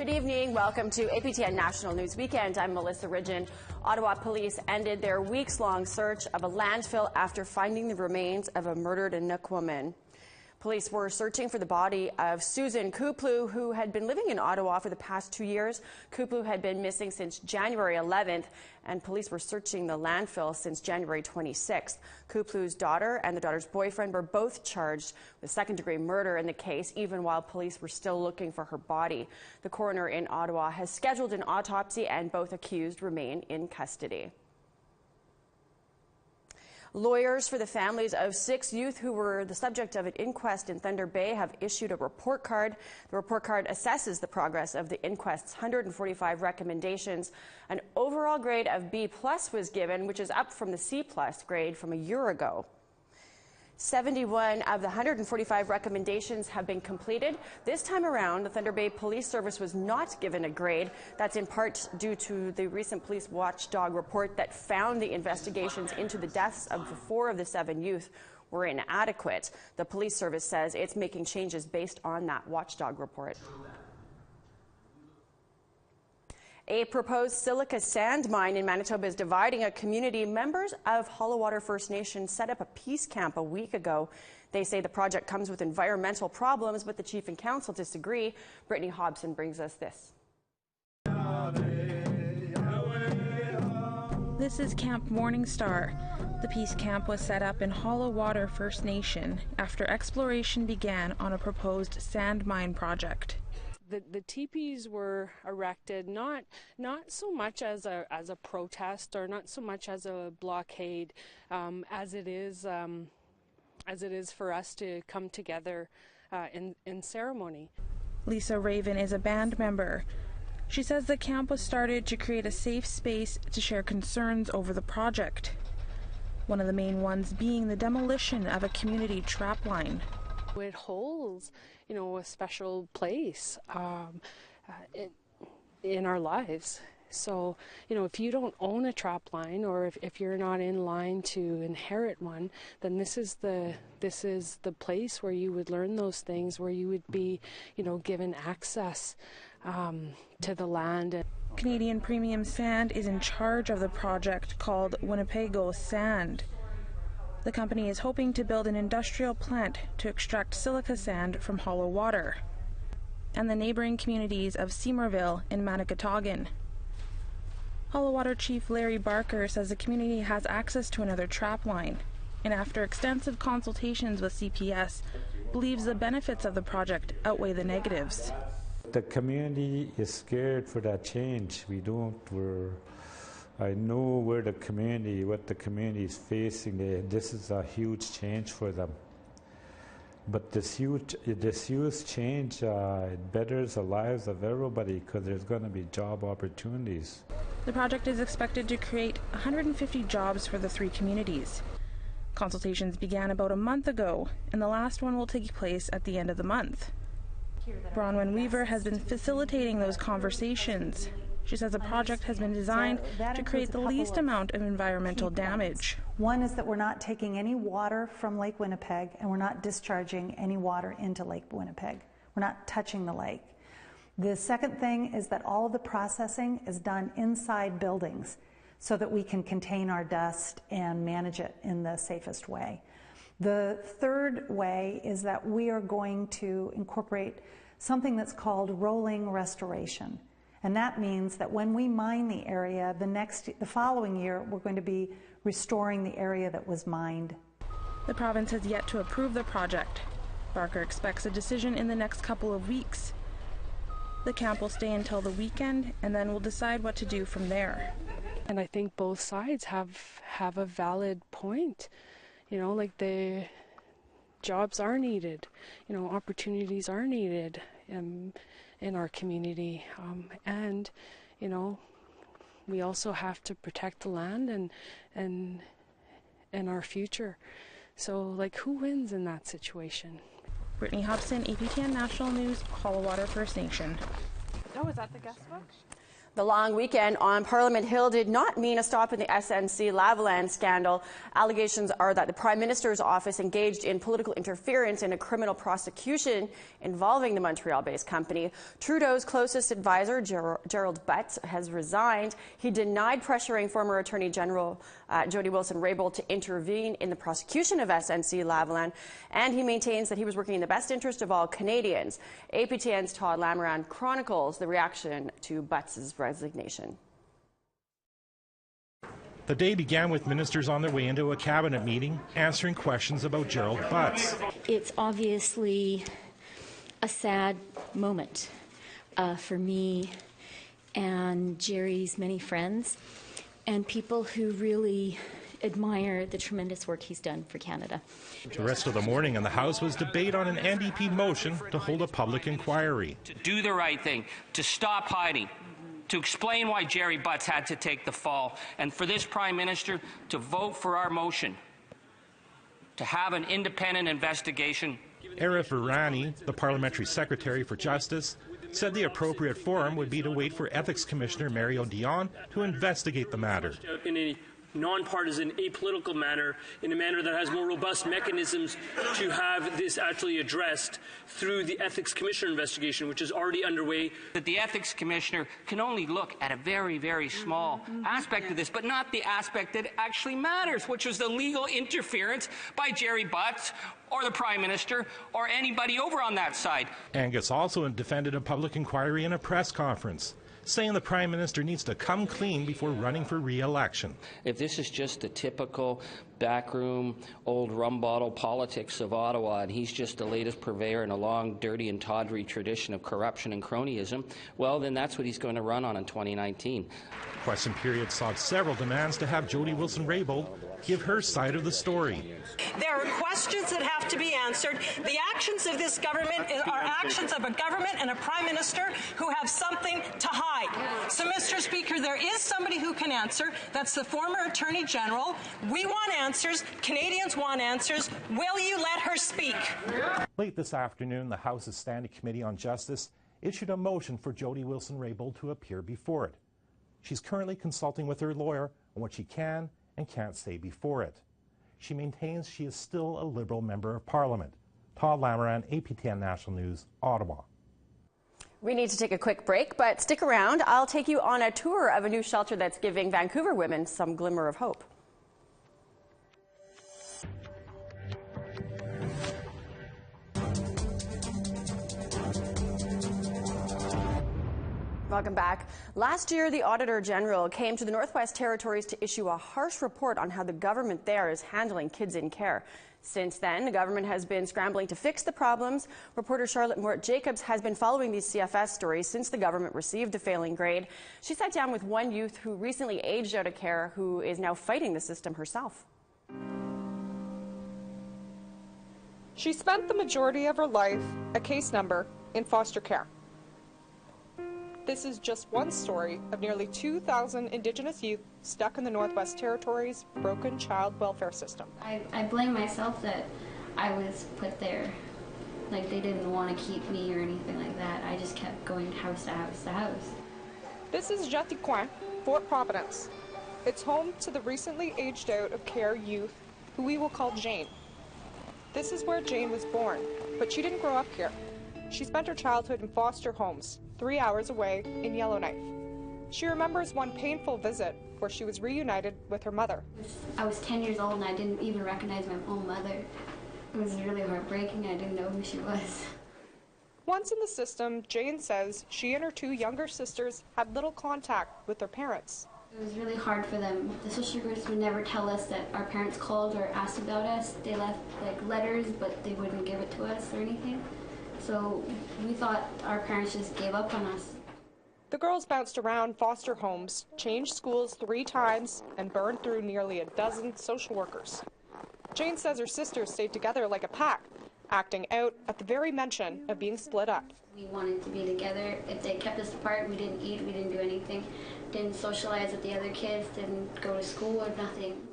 Good evening. Welcome to APTN National News Weekend. I'm Melissa Ridgen. Ottawa police ended their weeks-long search of a landfill after finding the remains of a murdered Inuk woman. Police were searching for the body of Susan Kuplu, who had been living in Ottawa for the past 2 years. Kuplu had been missing since January 11th, and police were searching the landfill since January 26th. Kuplu's daughter and the daughter's boyfriend were both charged with second-degree murder in the case, even while police were still looking for her body. The coroner in Ottawa has scheduled an autopsy, and both accused remain in custody. Lawyers for the families of 6 youth who were the subject of an inquest in Thunder Bay have issued a report card. The report card assesses the progress of the inquest's 145 recommendations. An overall grade of B+ was given, which is up from the C+ grade from a year ago. 71 of the 145 recommendations have been completed. This time around, the Thunder Bay Police Service was not given a grade. That's in part due to the recent police watchdog report that found the investigations into the deaths of 4 of the 7 youth were inadequate. The police service says it's making changes based on that watchdog report. A proposed silica sand mine in Manitoba is dividing a community. Members of Hollow Water First Nation set up a peace camp a week ago. They say the project comes with environmental problems, but the chief and council disagree. Brittany Hobson brings us this. This is Camp Morningstar. The peace camp was set up in Hollow Water First Nation after exploration began on a proposed sand mine project. The teepees were erected not so much as a protest or not so much as a blockade as it is for us to come together in ceremony. Lisa Raven is a band member. She says the camp was started to create a safe space to share concerns over the project. One of the main ones being the demolition of a community trapline. It holds, a special place in our lives. So, if you don't own a trap line, or if you're not in line to inherit one, then this is the place where you would learn those things, where you would be, given access to the land. Canadian Premium Sand is in charge of the project called Winnebago Sand. The company is hoping to build an industrial plant to extract silica sand from hollow water, and the neighboring communities of Seymourville and Manicatogan. Hollow Water Chief Larry Barker says the community has access to another trap line, and after extensive consultations with CPS, believes the benefits of the project outweigh the negatives. The community is scared for that change. I know what the community is facing. This is a huge change for them. But this huge change, it betters the lives of everybody because there's going to be job opportunities. The project is expected to create 150 jobs for the 3 communities. Consultations began about a month ago, and the last one will take place at the end of the month. Bronwyn Weaver has been facilitating those conversations. She says the project has been designed to create the least amount of environmental damage. One is that we're not taking any water from Lake Winnipeg, and we're not discharging any water into Lake Winnipeg. We're not touching the lake. The second thing is that all of the processing is done inside buildings so that we can contain our dust and manage it in the safest way. The third way is that we are going to incorporate something that's called rolling restoration. And that means that when we mine the area, the following year, we're going to be restoring the area that was mined. The province has yet to approve the project. Barker expects a decision in the next couple of weeks. The camp will stay until the weekend, and then we'll decide what to do from there. And I think both sides have a valid point. Like the jobs are needed, opportunities are needed in our community, and we also have to protect the land and our future. So, who wins in that situation? Brittany Hobson, APTN National News, Hollow Water First Nation. Oh, is that the guest book? The long weekend on Parliament Hill did not mean a stop in the SNC Laughlin scandal. Allegations are that the Prime Minister's office engaged in political interference in a criminal prosecution involving the Montreal-based company. Trudeau's closest advisor, Gerald Butts, has resigned. He denied pressuring former Attorney General Jody Wilson-Raybould to intervene in the prosecution of SNC Laughlin, and he maintains that he was working in the best interest of all Canadians. APTN's Todd Lamoran chronicles the reaction to Butts' resignation. The day began with ministers on their way into a cabinet meeting answering questions about Gerald Butts. It's obviously a sad moment for me and Jerry's many friends and people who really admire the tremendous work he's done for Canada. The rest of the morning in the House was debate on an NDP motion to hold a public inquiry. To do the right thing, to stop hiding, to explain why Jerry Butts had to take the fall, and for this Prime Minister to vote for our motion to have an independent investigation. Arif Irani, the Parliamentary Secretary for Justice, said the appropriate forum would be to wait for Ethics Commissioner Mario Dion to investigate the matter. In a non-partisan, apolitical manner, in a manner that has more robust mechanisms to have this actually addressed through the Ethics Commissioner investigation, which is already underway. That the Ethics Commissioner can only look at a very, very small aspect of this, but not the aspect that actually matters, which was the legal interference by Jerry Butts or the Prime Minister or anybody over on that side. Angus also defended a public inquiry in a press conference, saying the Prime Minister needs to come clean before running for re-election. If this is just the typical backroom, old rum bottle politics of Ottawa, and he's just the latest purveyor in a long, dirty and tawdry tradition of corruption and cronyism, well, then that's what he's going to run on in 2019. The question period saw several demands to have Jody Wilson-Raybould give her side of the story. There are questions that have to be answered. The actions of this government are actions of a government and a Prime Minister who have something to hide. So, Mr. Speaker, there is somebody who can answer. That's the former Attorney General. We want answers. Canadians want answers. Will you let her speak? Late this afternoon, the House's Standing Committee on Justice issued a motion for Jody Wilson-Raybould to appear before it. She's currently consulting with her lawyer on what she can and can't say before it. She maintains she is still a Liberal Member of Parliament. Todd Lamoran, APTN National News, Ottawa. We need to take a quick break, but stick around. I'll take you on a tour of a new shelter that's giving Vancouver women some glimmer of hope. Welcome back. Last year, the Auditor General came to the Northwest Territories to issue a harsh report on how the government there is handling kids in care. Since then, the government has been scrambling to fix the problems. Reporter Charlotte Mort-Jacobs has been following these CFS stories since the government received a failing grade. She sat down with one youth who recently aged out of care who is now fighting the system herself. She spent the majority of her life, a case number, in foster care. This is just one story of nearly 2,000 Indigenous youth stuck in the Northwest Territories' broken child welfare system. I blame myself that I was put there. Like, they didn't want to keep me or anything like that. I just kept going house to house to house. This is Jaticoin, Fort Providence. It's home to the recently aged out of care youth, who we will call Jane. This is where Jane was born, but she didn't grow up here. She spent her childhood in foster homes, 3 hours away in Yellowknife. She remembers one painful visit where she was reunited with her mother. I was 10 years old and I didn't even recognize my own mother. It was really heartbreaking. I didn't know who she was. Once in the system, Jane says she and her two younger sisters had little contact with their parents. It was really hard for them. The social groups would never tell us that our parents called or asked about us. They left letters, but they wouldn't give it to us or anything. So we thought our parents just gave up on us. The girls bounced around foster homes, changed schools 3 times, and burned through nearly a dozen social workers. Jane says her sisters stayed together like a pack, acting out at the very mention of being split up. We wanted to be together. If they kept us apart, we didn't eat, we didn't do anything, didn't socialize with the other kids, didn't go to school or nothing.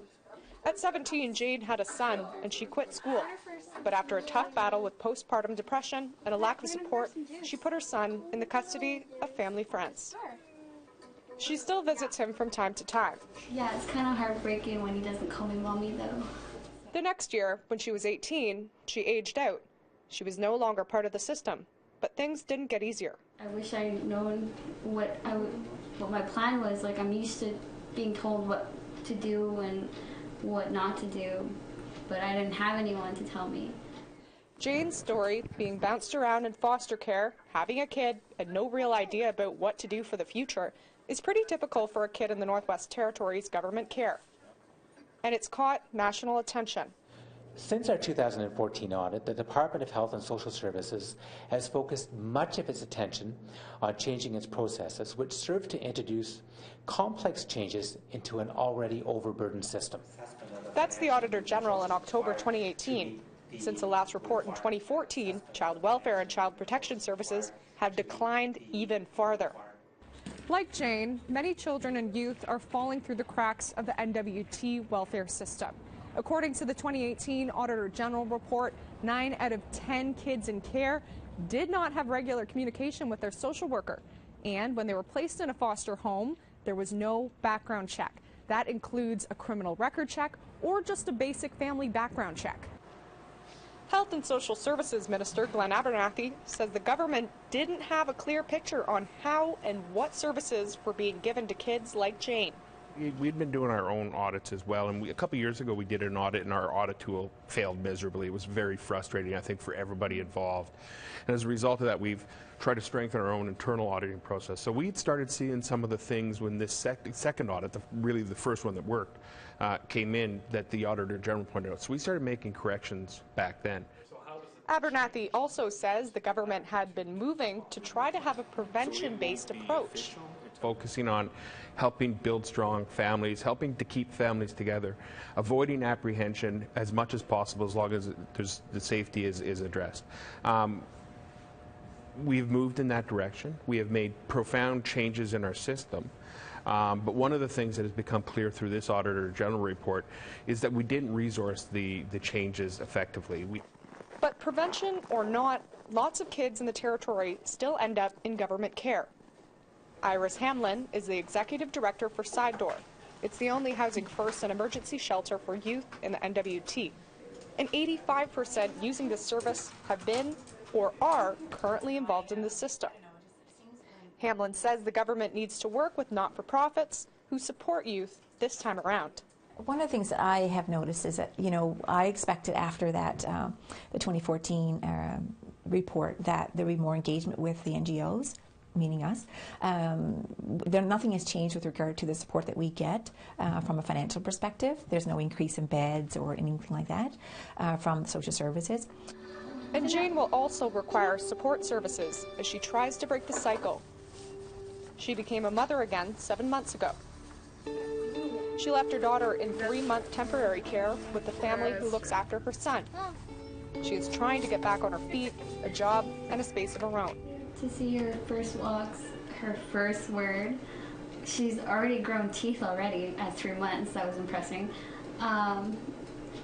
At 17, Jane had a son, and she quit school. But after a tough battle with postpartum depression and a lack of support, she put her son in the custody of family friends. She still visits him from time to time. Yeah, it's kind of heartbreaking when he doesn't call me mommy, though. The next year, when she was 18, she aged out. She was no longer part of the system, but things didn't get easier. I wish I had known what my plan was. Like, I'm used to being told what to do and what not to do, but I didn't have anyone to tell me. Jane's story, being bounced around in foster care, having a kid, and no real idea about what to do for the future, is pretty typical for a kid in the Northwest Territories government care. And it's caught national attention. Since our 2014 audit, the Department of Health and Social Services has focused much of its attention on changing its processes, which serve to introduce complex changes into an already overburdened system. That's the Auditor General in October 2018. Since the last report in 2014, Child Welfare and Child Protection Services have declined even farther. Like Jane, many children and youth are falling through the cracks of the NWT welfare system. According to the 2018 Auditor General report, 9 out of 10 kids in care did not have regular communication with their social worker. And when they were placed in a foster home, there was no background check. That includes a criminal record check or just a basic family background check. Health and Social Services Minister Glenn Abernathy says the government didn't have a clear picture on how and what services were being given to kids like Jane. We'd been doing our own audits as well, and a couple years ago we did an audit and our audit tool failed miserably. It was very frustrating, I think, for everybody involved. And as a result of that, we've tried to strengthen our own internal auditing process. So we'd started seeing some of the things when this second audit, really the first one that worked, came in that the Auditor General pointed out. So we started making corrections back then. Abernathy also says the government had been moving to try to have a prevention-based approach. Focusing on helping build strong families, helping to keep families together, avoiding apprehension as much as possible as long as the safety is addressed. We've moved in that direction. We have made profound changes in our system. But one of the things that has become clear through this Auditor General report is that we didn't resource the changes effectively. But prevention or not, lots of kids in the Territory still end up in government care. Iris Hamlin is the executive director for Side Door. It's the only housing first and emergency shelter for youth in the NWT. And 85% using this service have been or are currently involved in the system. Hamlin says the government needs to work with not-for-profits who support youth this time around. One of the things that I have noticed is that, I expected after that, the 2014 report, that there would be more engagement with the NGOs, meaning us. Nothing has changed with regard to the support that we get from a financial perspective. There's no increase in beds or anything like that from social services. And Jane will also require support services as she tries to break the cycle. She became a mother again 7 months ago. She left her daughter in 3-month temporary care with the family who looks after her son. She is trying to get back on her feet, a job, and a space of her own. To see her first walks, her first word, she's already grown teeth already at 3 months. That was impressive.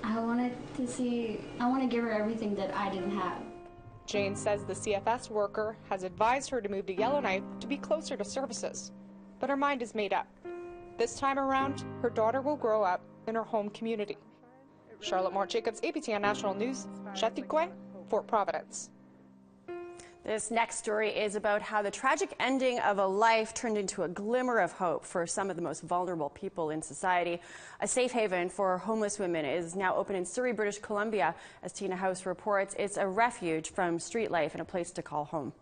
I want to give her everything that I didn't have. Jane says the CFS worker has advised her to move to Yellowknife to be closer to services, but her mind is made up. This time around, her daughter will grow up in her home community. Charlotte Moore-Jacobs, APTN National News, Siksika, Fort Providence. This next story is about how the tragic ending of a life turned into a glimmer of hope for some of the most vulnerable people in society. A safe haven for homeless women is now open in Surrey, British Columbia. As Tina House reports, it's a refuge from street life and a place to call home.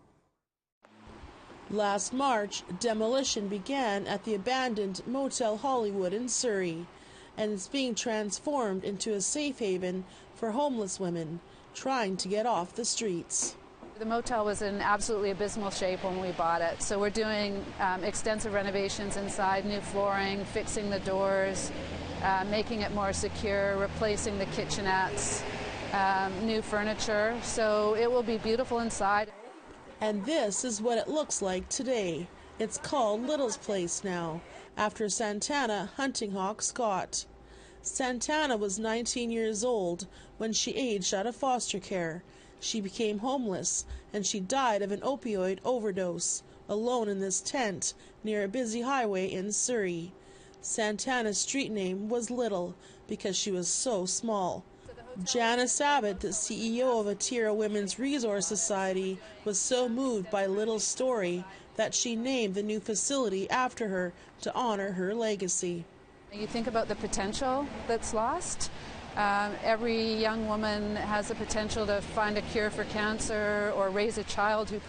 Last March, demolition began at the abandoned Motel Hollywood in Surrey, and it's being transformed into a safe haven for homeless women trying to get off the streets. The motel was in absolutely abysmal shape when we bought it, so we're doing extensive renovations inside, new flooring, fixing the doors, making it more secure, replacing the kitchenettes, new furniture, so it will be beautiful inside. And this is what it looks like today. It's called Little's Place now, after Santana Hunting Hawk Scott. Santana was 19 years old when she aged out of foster care. She became homeless, and she died of an opioid overdose, alone in this tent, near a busy highway in Surrey. Santana's street name was Little because she was so small. Janice Abbott, the CEO of Atira Women's Resource Society, was so moved by Little's story that she named the new facility after her to honor her legacy. You think about the potential that's lost. Every young woman has the potential to find a cure for cancer or raise a child who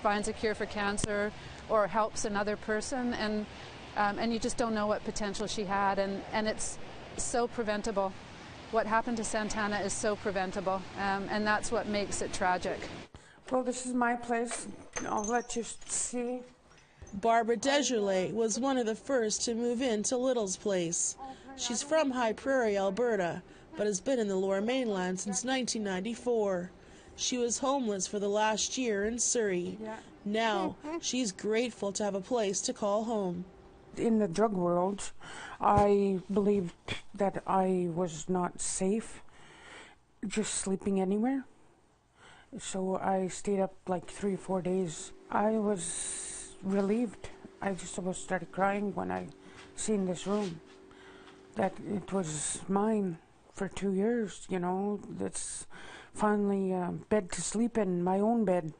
finds a cure for cancer or helps another person, and you just don't know what potential she had, and it's so preventable. What happened to Santana is so preventable, and that's what makes it tragic. Well, this is my place. I'll let you see. Barbara Desjardins was one of the first to move into Little's place. She's from High Prairie, Alberta, but has been in the Lower Mainland since 1994. She was homeless for the last year in Surrey. Now, she's grateful to have a place to call home. In the drug world, I believed that I was not safe just sleeping anywhere. So I stayed up like 3 or 4 days. I was relieved. I just almost started crying when I seen this room. That it was mine for 2 years, you know. That's finally a bed to sleep in, my own bed.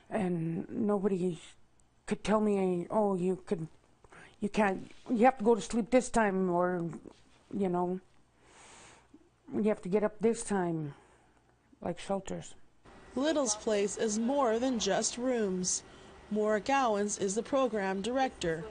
And nobody could tell me, oh, you can't, you have to go to sleep this time, or, you know, you have to get up this time, like shelters. Little's place is more than just rooms. Maura Gowans is the program director.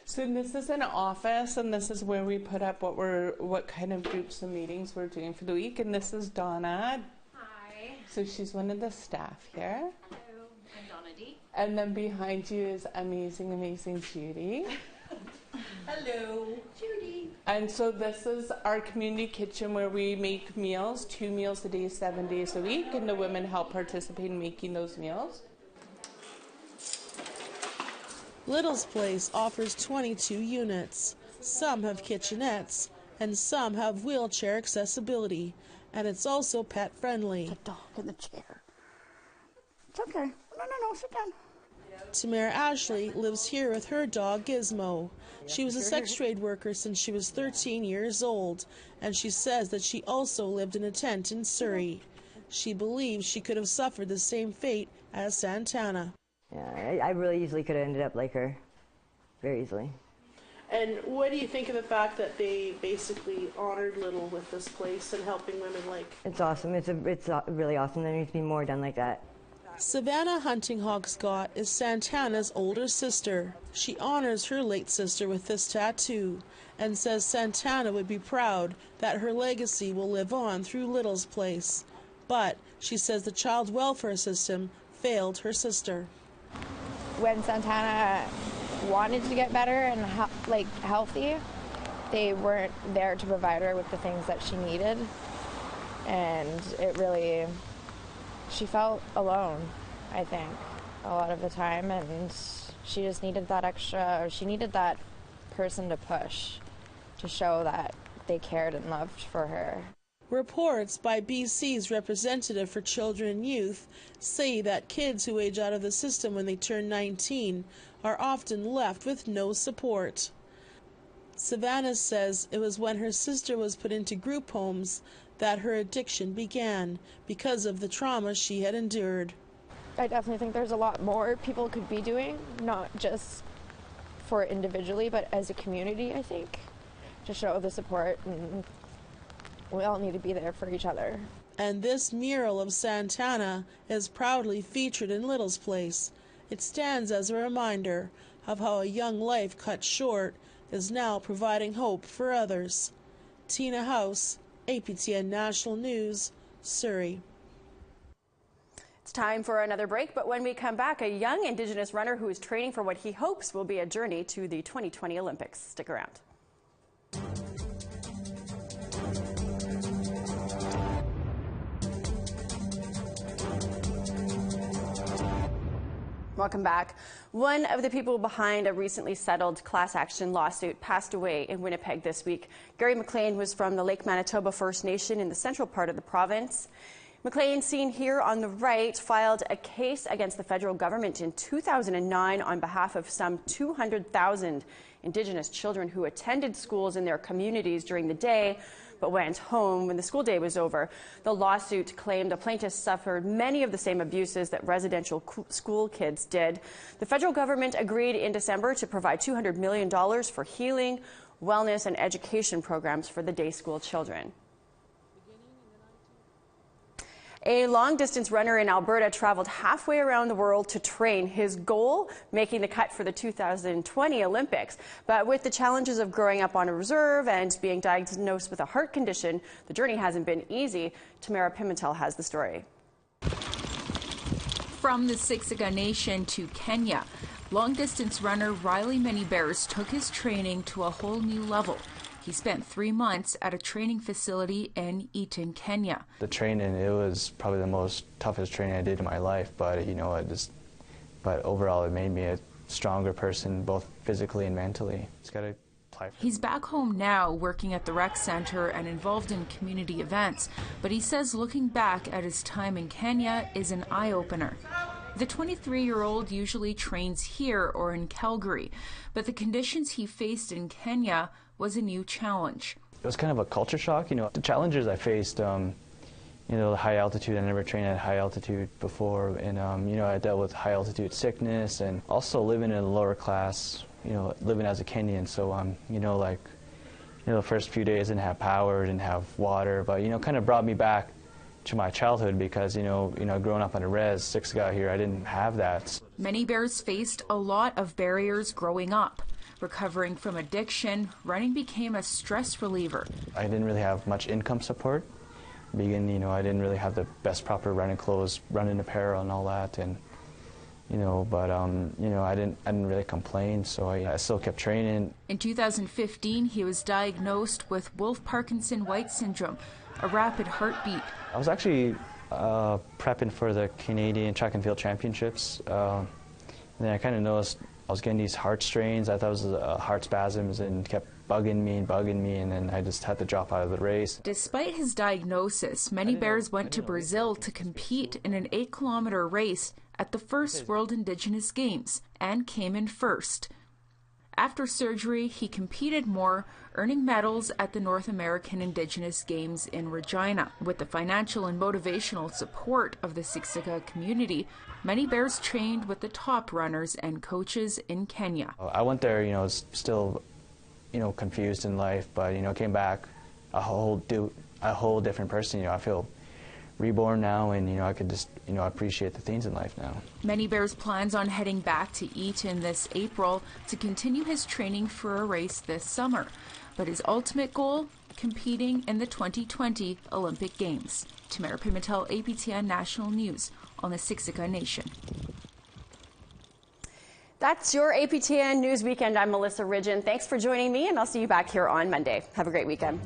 So this is an office, and this is where we put up what kind of groups and meetings we're doing for the week. And this is Donna. Hi. So she's one of the staff here. Hello, I'm Donna D. And then behind you is amazing Judy. Hello, Judy. And so this is our community kitchen where we make meals, 2 meals a day, 7 days a week, and the women help participate in making those meals. Little's place offers 22 units. Some have kitchenettes, and some have wheelchair accessibility. And it's also pet friendly. The dog in the chair. It's okay. No, sit down. Tamara Ashley lives here with her dog Gizmo. She was a sex trade worker since she was 13 years old, and she says that she also lived in a tent in Surrey. She believes she could have suffered the same fate as Santana. Yeah, I really easily could have ended up like her. Very easily. And what do you think of the fact that they basically honored Little with this place and helping women like... It's awesome. It's really awesome. There needs to be more done like that. Savannah Huntinghawk Scott is Santana's older sister. She honors her late sister with this tattoo and says Santana would be proud that her legacy will live on through Little's place. But she says the child welfare system failed her sister. When Santana wanted to get better and healthy, they weren't there to provide her with the things that she needed, and it really, she felt alone, I think, a lot of the time, and she just needed that extra, or she needed that person to push to show that they cared and loved for her. Reports by BC's representative for children and youth say that kids who age out of the system when they turn 19 are often left with no support. Savannah says it was when her sister was put into group homes that her addiction began because of the trauma she had endured. I definitely think there's a lot more people could be doing, not just for individually, but as a community, I think, to show the support, and we all need to be there for each other. And this mural of Santana is proudly featured in Little's place. It stands as a reminder of how a young life cut short is now providing hope for others. Tina House, APTN National News, Surrey. It's time for another break, but when we come back, a young Indigenous runner who is training for what he hopes will be a journey to the 2020 Olympics. Stick around. Welcome back. One of the people behind a recently settled class action lawsuit passed away in Winnipeg this week. Gary McLean was from the Lake Manitoba First Nation in the central part of the province. McLean, seen here on the right, filed a case against the federal government in 2009 on behalf of some 200,000 Indigenous children who attended schools in their communities during the day but went home when the school day was over. The lawsuit claimed the plaintiffs suffered many of the same abuses that residential school kids did. The federal government agreed in December to provide $200 million for healing, wellness, and education programs for the day school children. A long-distance runner in Alberta traveled halfway around the world to train. His goal, making the cut for the 2020 Olympics. But with the challenges of growing up on a reserve and being diagnosed with a heart condition, the journey hasn't been easy. Tamara Pimentel has the story. From the Siksika Nation to Kenya, long-distance runner Riley Manybears took his training to a whole new level. He spent 3 months at a training facility in Eton, Kenya. The training, it was probably the toughest training I did in my life, but but overall it made me a stronger person, both physically and mentally. It's got to apply. He's back home now, working at the rec center and involved in community events, but he says looking back at his time in Kenya is an eye-opener. The 23-year-old usually trains here or in Calgary, but the conditions he faced in Kenya was a new challenge. It was kind of a culture shock. The challenges I faced, the high altitude, I never trained at high altitude before, and, I dealt with high altitude sickness and also living in a lower class, living as a Kenyan. So, the first few days didn't have power, didn't have water, but, kind of brought me back to my childhood because, growing up on a res, Siksika here, I didn't have that. Manybears faced a lot of barriers growing up. Recovering from addiction, running became a stress reliever. I didn't really have much income support. I didn't really have the best proper running clothes, running apparel and all that, and I didn't really complain, so I still kept training. In 2015, he was diagnosed with Wolff-Parkinson-White syndrome, a rapid heartbeat. I was actually prepping for the Canadian Track and Field Championships, and then I kind of noticed I was getting these heart strains. I thought it was heart spasms and kept bugging me, and then I just had to drop out of the race. Despite his diagnosis, Manybears went to Brazil to compete in an 8-kilometer race at the first World Indigenous Games and came in first. After surgery, he competed more, earning medals at the North American Indigenous Games in Regina. With the financial and motivational support of the Siksika community, Manybears trained with the top runners and coaches in Kenya. I went there, still, confused in life, but, came back a whole different person. I feel reborn now, and, I could just, appreciate the things in life now. Manybears plans on heading back to Eton this April to continue his training for a race this summer. But his ultimate goal, competing in the 2020 Olympic Games. Tamara Pimentel, APTN National News on the Siksika Nation. That's your APTN News Weekend. I'm Melissa Ridgen. Thanks for joining me, and I'll see you back here on Monday. Have a great weekend.